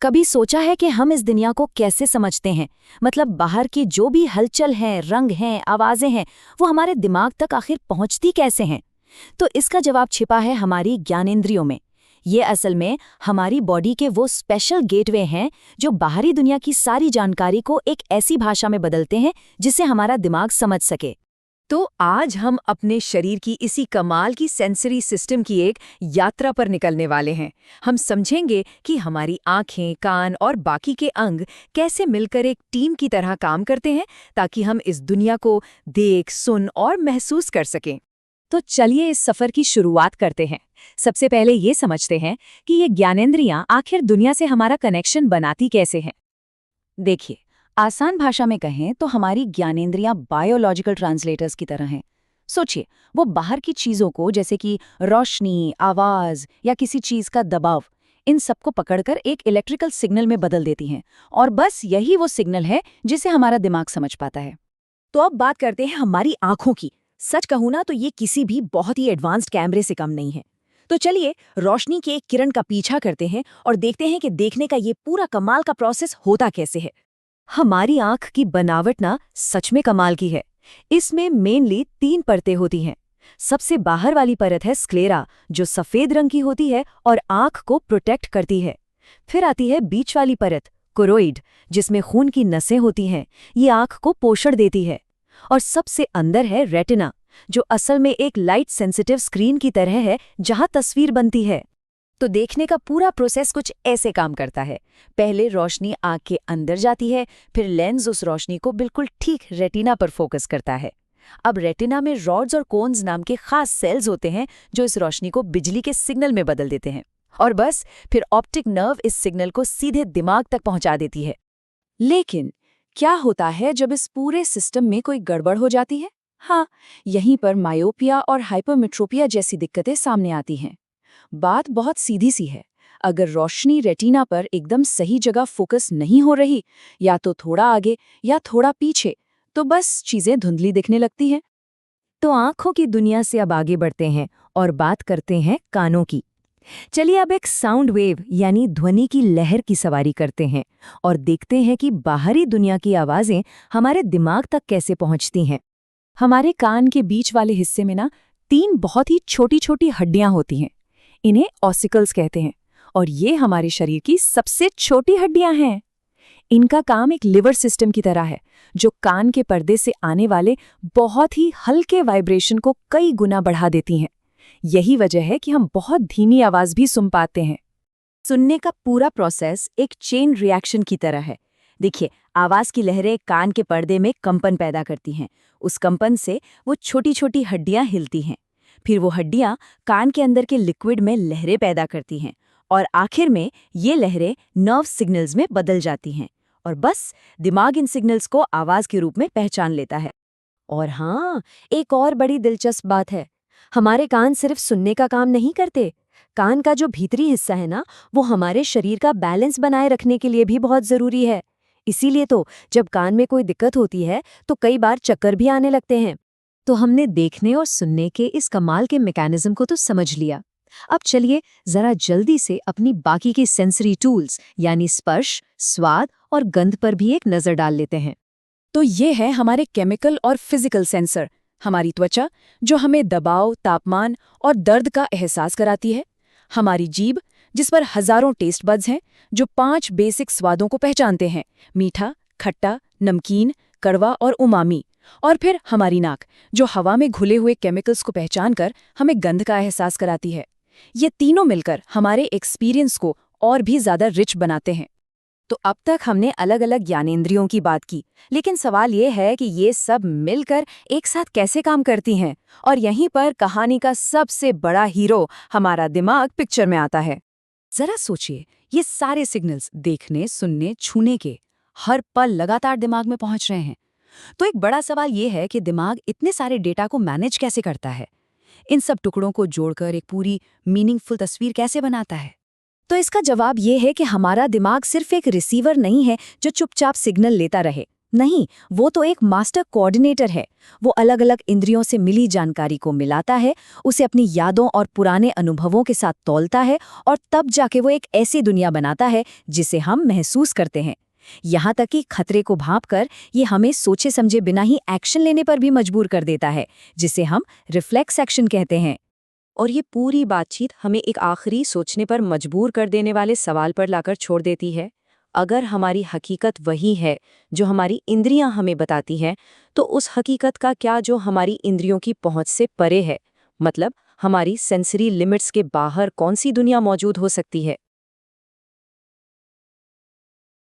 कभी सोचा है कि हम इस दुनिया को कैसे समझते हैं? मतलब बाहर की जो भी हलचल है, रंग हैं, आवाजें हैं, वो हमारे दिमाग तक आखिर पहुंचती कैसे हैं? तो इसका जवाब छिपा है हमारी ज्ञानेंद्रियों में। ये असल में हमारी बॉडी के वो स्पेशल गेटवे हैं जो बाहरी दुनिया की सारी जानकारी को एक ऐसी भाषा में बदलते हैं जिसे हमारा दिमाग समझ सके। तो आज हम अपने शरीर की इसी कमाल की सेंसरी सिस्टम की एक यात्रा पर निकलने वाले हैं। हम समझेंगे कि हमारी आंखें, कान और बाकी के अंग कैसे मिलकर एक टीम की तरह काम करते हैं ताकि हम इस दुनिया को देख, सुन और महसूस कर सकें। तो चलिए इस सफर की शुरुआत करते हैं। सबसे पहले ये समझते हैं कि ये ज्ञानेंद्रियां आखिर दुनिया से हमारा कनेक्शन बनाती कैसे हैं। देखिए, आसान भाषा में कहें तो हमारी ज्ञानेंद्रियां बायोलॉजिकल ट्रांसलेटर्स की तरह हैं। सोचिए, वो बाहर की चीजों को जैसे कि रोशनी, आवाज या किसी चीज का दबाव, इन सबको पकड़कर एक इलेक्ट्रिकल सिग्नल में बदल देती हैं, और बस यही वो सिग्नल है जिसे हमारा दिमाग समझ पाता है। तो अब बात करते हैं हमारी आंखों की। सच कहूं ना तो ये किसी भी बहुत ही एडवांस्ड कैमरे से कम नहीं है। तो चलिए रोशनी के एक किरण का पीछा करते हैं और देखते हैं कि देखने का ये पूरा कमाल का प्रोसेस होता कैसे है। हमारी आंख की बनावट ना सच में कमाल की है। इसमें मेनली 3 परतें होती हैं। सबसे बाहर वाली परत है स्क्लेरा, जो सफेद रंग की होती है और आंख को प्रोटेक्ट करती है। फिर आती है बीच वाली परत, कोरोइड, जिसमें खून की नसें होती हैं। ये आंख को पोषण देती है। और सबसे अंदर है रेटिना, जो असल में एक लाइट सेंसिटिव स्क्रीन की तरह है जहां तस्वीर बनती है। तो देखने का पूरा प्रोसेस कुछ ऐसे काम करता है। पहले रोशनी आंख के अंदर जाती है, फिर लेंस उस रोशनी को बिल्कुल ठीक रेटिना पर फोकस करता है। अब रेटिना में रॉड्स और कोन्स नाम के खास सेल्स होते हैं जो इस रोशनी को बिजली के सिग्नल में बदल देते हैं। और बस फिर ऑप्टिक नर्व इस सिग्नल को सीधे दिमाग तक पहुंचा देती है। लेकिन क्या होता है जब इस पूरे सिस्टम में कोई गड़बड़ हो जाती है? हाँ, यहीं पर मायोपिया और हाइपरमेट्रोपिया जैसी दिक्कतें सामने आती हैं। बात बहुत सीधी सी है। अगर रोशनी रेटिना पर एकदम सही जगह फोकस नहीं हो रही, या तो थोड़ा आगे या थोड़ा पीछे, तो बस चीजें धुंधली दिखने लगती हैं। तो आंखों की दुनिया से अब आगे बढ़ते हैं और बात करते हैं कानों की। चलिए अब एक साउंड वेव यानी ध्वनि की लहर की सवारी करते हैं और देखते हैं कि बाहरी दुनिया की आवाजें हमारे दिमाग तक कैसे पहुंचती हैं। हमारे कान के बीच वाले हिस्से में ना 3 बहुत ही छोटी छोटी हड्डियां होती हैं। इन्हें ऑसिकल्स कहते हैं और ये हमारे शरीर की सबसे छोटी हड्डियां हैं। इनका काम एक लिवर सिस्टम की तरह है, जो कान के पर्दे से आने वाले बहुत ही हल्के वाइब्रेशन को कई गुना बढ़ा देती हैं। यही वजह है कि हम बहुत धीमी आवाज भी सुन पाते हैं। सुनने का पूरा प्रोसेस एक चेन रिएक्शन की तरह है। देखिए, आवाज की लहरें कान के पर्दे में कंपन पैदा करती हैं। उस कंपन से वो छोटी छोटी हड्डियां हिलती हैं। फिर वो हड्डियां कान के अंदर के लिक्विड में लहरें पैदा करती हैं और आखिर में ये लहरें नर्व सिग्नल्स में बदल जाती हैं और बस दिमाग इन सिग्नल्स को आवाज के रूप में पहचान लेता है। और हाँ, एक और बड़ी दिलचस्प बात है। हमारे कान सिर्फ सुनने का काम नहीं करते। कान का जो भीतरी हिस्सा है ना, वो हमारे शरीर का बैलेंस बनाए रखने के लिए भी बहुत जरूरी है। इसीलिए तो जब कान में कोई दिक्कत होती है तो कई बार चक्कर भी आने लगते हैं। तो हमने देखने और सुनने के इस कमाल के मैकेनिज्म को तो समझ लिया। अब चलिए जरा जल्दी से अपनी बाकी के सेंसरी टूल्स यानी स्पर्श, स्वाद और गंध पर भी एक नजर डाल लेते हैं। तो ये है हमारे केमिकल और फिजिकल सेंसर। हमारी त्वचा, जो हमें दबाव, तापमान और दर्द का एहसास कराती है। हमारी जीभ, जिस पर हजारों टेस्ट बड्स हैं, जो 5 बेसिक स्वादों को पहचानते हैं: मीठा, खट्टा, नमकीन, कड़वा और उमामी। और फिर हमारी नाक, जो हवा में घुले हुए केमिकल्स को पहचानकर हमें गंध का एहसास कराती है। ये तीनों मिलकर हमारे एक्सपीरियंस को और भी ज्यादा रिच बनाते हैं। तो अब तक हमने अलग अलग ज्ञानेंद्रियों की बात की, लेकिन सवाल ये है कि ये सब मिलकर एक साथ कैसे काम करती हैं? और यहीं पर कहानी का सबसे बड़ा हीरो हमारा दिमाग पिक्चर में आता है। जरा सोचिए, ये सारे सिग्नल्स देखने, सुनने, छूने के हर पल लगातार दिमाग में पहुंच रहे हैं। तो एक बड़ा सवाल ये है कि दिमाग इतने सारे डेटा को मैनेज कैसे करता है? इन सब टुकड़ों को जोड़कर एक पूरी मीनिंगफुल तस्वीर कैसे बनाता है? तो इसका जवाब ये है कि हमारा दिमाग सिर्फ एक रिसीवर नहीं है जो चुपचाप सिग्नल लेता रहे। नहीं, वो तो एक मास्टर कोऑर्डिनेटर है। वो अलग अलग इंद्रियों से मिली जानकारी को मिलाता है, उसे अपनी यादों और पुराने अनुभवों के साथ तौलता है और तब जाके वो एक ऐसी दुनिया बनाता है जिसे हम महसूस करते हैं। यहाँ तक कि खतरे को भांपकर ये हमें सोचे समझे बिना ही एक्शन लेने पर भी मजबूर कर देता है, जिसे हम रिफ्लेक्स एक्शन कहते हैं। और ये पूरी बातचीत हमें एक आखिरी सोचने पर मजबूर कर देने वाले सवाल पर लाकर छोड़ देती है। अगर हमारी हकीकत वही है जो हमारी इंद्रियां हमें बताती हैं, तो उस हकीकत का क्या जो हमारी इंद्रियों की पहुंच से परे है? मतलब हमारी सेंसरी लिमिट्स के बाहर कौन सी दुनिया मौजूद हो सकती है?